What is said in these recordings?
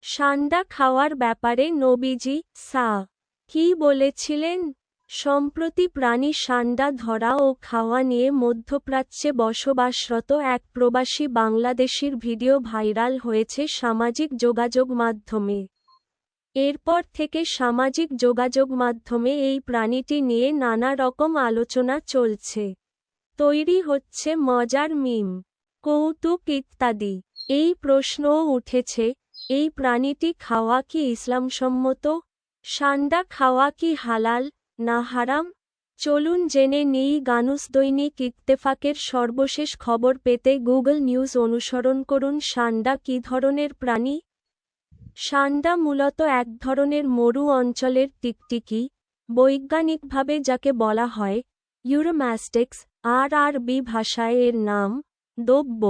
সান্ডা খাওয়ার ব্যাপারে নবীজি কি বলেছিলেন? সম্প্রতি প্রাণী সান্ডা ধরা ও খাওয়া নিয়ে মধ্যপ্রাচ্যে বসবাসরত এক প্রবাসী বাংলাদেশির ভিডিও ভাইরাল হয়েছে সামাজিক যোগাযোগ মাধ্যমে। এরপর থেকে সামাজিক যোগাযোগ মাধ্যমে এই প্রাণীটি নিয়ে নানা রকম আলোচনা চলছে। তৈরি হচ্ছে মজার মিম, কৌতুক ইত্যাদি। এই প্রশ্নও উঠেছে, এই প্রাণীটি খাওয়া কি ইসলামসম্মত? সান্ডা খাওয়া কি হালাল না হারাম? চলুন জেনে নেই। গানুস দৈনিক ইত্তেফাকের সর্বশেষ খবর পেতে গুগল নিউজ অনুসরণ করুন। সান্ডা কী ধরনের প্রাণী? সান্ডা মূলত এক ধরনের মরু অঞ্চলের টিকটিকি, বৈজ্ঞানিকভাবে যাকে বলা হয় ইউরোম্যাস্টিক্স, আরবি ভাষায় এর নাম দোব্য।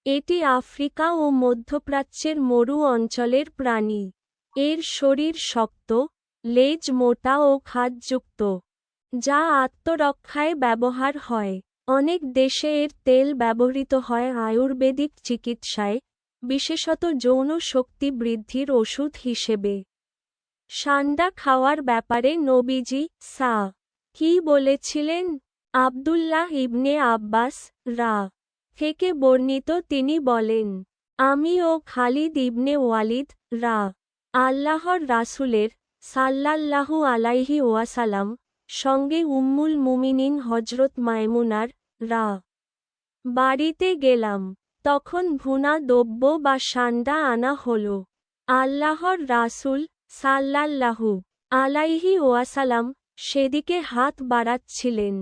এটি আফ্রিকা ও মধ্যপ্রাচ্যের মরু অঞ্চলের প্রাণী। এর শরীর শক্ত, লেজ মোটা ও খাদযুক্ত, যা আত্মরক্ষায় ব্যবহার হয়। অনেক দেশে এর তেল ব্যবহৃত হয় আয়ুর্বেদিক চিকিৎসায়, বিশেষত যৌন শক্তি বৃদ্ধির ওষুধ হিসেবে। সান্ডা খাওয়ার ব্যাপারে নবীজি কি বলেছিলেন? আব্দুল্লাহ ইবনে আব্বাস থেকে বর্ণিত, তিনি বলেন, আমি ও খালিদ ইবনে ওয়ালিদ আল্লাহর রাসূলের সাল্লাল্লাহু আলাইহি ওয়াসাল্লাম সঙ্গে উম্মুল মুমিনিন হযরত মায়মুনার বাড়িতে গেলাম। তখন ভুনা দোব্য বা সান্ডা আনা হল। আল্লাহর রাসূল সাল্লাল্লাহু আলাইহি ওয়াসাল্লাম সেদিকে হাত বাড়াচ্ছিলেন।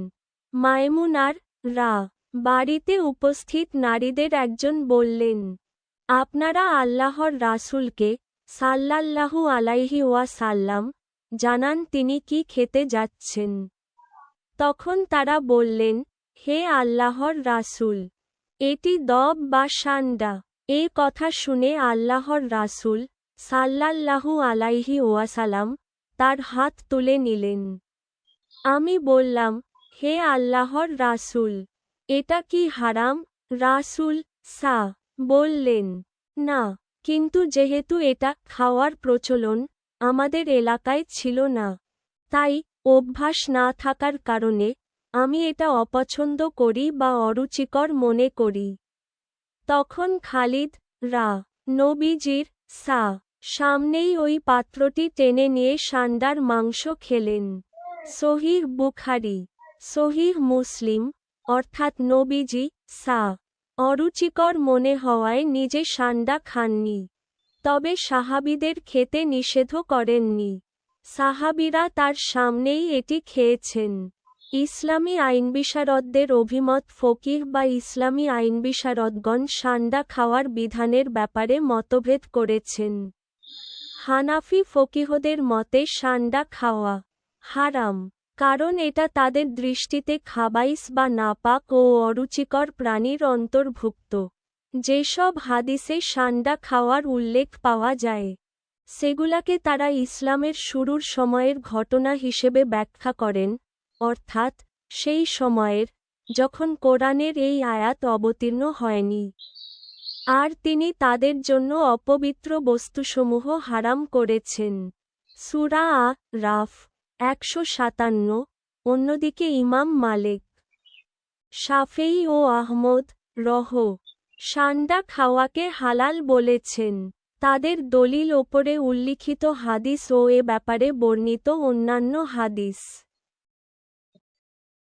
মায়মুনার বাড়িতে উপস্থিত নারীদের একজন বললেন, আপনারা আল্লাহর রাসূলকে সাল্লাল্লাহু আলাইহি ওয়াসাল্লাম জানান তিনি কি খেতে যাচ্ছেন। তখন তারা বললেন, হে আল্লাহর রাসূল, এটি দব বা সান্ডা। এ কথা শুনে আল্লাহর রাসূল সাল্লাল্লাহু আলাইহি ওয়াসাল্লাম তার হাত তুলে নিলেন। আমি বললাম, হে আল্লাহর রাসূল, এটা কি হারাম? রাসূল বললেন, না, কিন্তু যেহেতু এটা খাওয়ার প্রচলন আমাদের এলাকায় ছিল না, তাই অভ্যাস না থাকার কারণে আমি এটা অপছন্দ করি বা অরুচিকর মনে করি। তখন খালিদ নবীজির সামনেই ওই পাত্রটি টেনে নিয়ে সান্ডার মাংস খেলেন। সহিহ বুখারী, সহিহ মুসলিম। অর্থাৎ নবীজি অরুচিকর মনে হওয়ায় নিজে সান্ডা খাননি, তবে সাহাবীদের খেতে নিষেধও করেননি। সাহাবীরা তার সামনেই এটি খেয়েছেন। ইসলামী আইনবিশারদদের অভিমত। ফকিহ বা ইসলামী আইনবিশারদগণ সান্ডা খাওয়ার বিধানের ব্যাপারে মতভেদ করেছেন। হানাফি ফকিহদের মতে সান্ডা খাওয়া হারাম, কারণ এটা তাদের দৃষ্টিতে খাবাইস বা নাপাক ও অরুচিকর প্রাণীর অন্তর্ভুক্ত। যেসব হাদিসে সান্ডা খাওয়ার উল্লেখ পাওয়া যায়, সেগুলাকে তারা ইসলামের শুরুর সময়ের ঘটনা হিসেবে ব্যাখ্যা করেন, অর্থাৎ সেই সময়ের যখন কোরআনের এই আয়াত অবতীর্ণ হয়নি, আর তিনি তাদের জন্য অপবিত্র বস্তুসমূহ হারাম করেছেন। সূরা আ'রাফ ১৫৭। অন্যদিকে ইমাম মালিক, শাফেঈ ও আহমদ সান্ডা খাওয়াকে হালাল বলেছেন। তাদের দলিল ওপরে উল্লিখিত হাদিস ও এ ব্যাপারে বর্ণিত অন্যান্য হাদিস।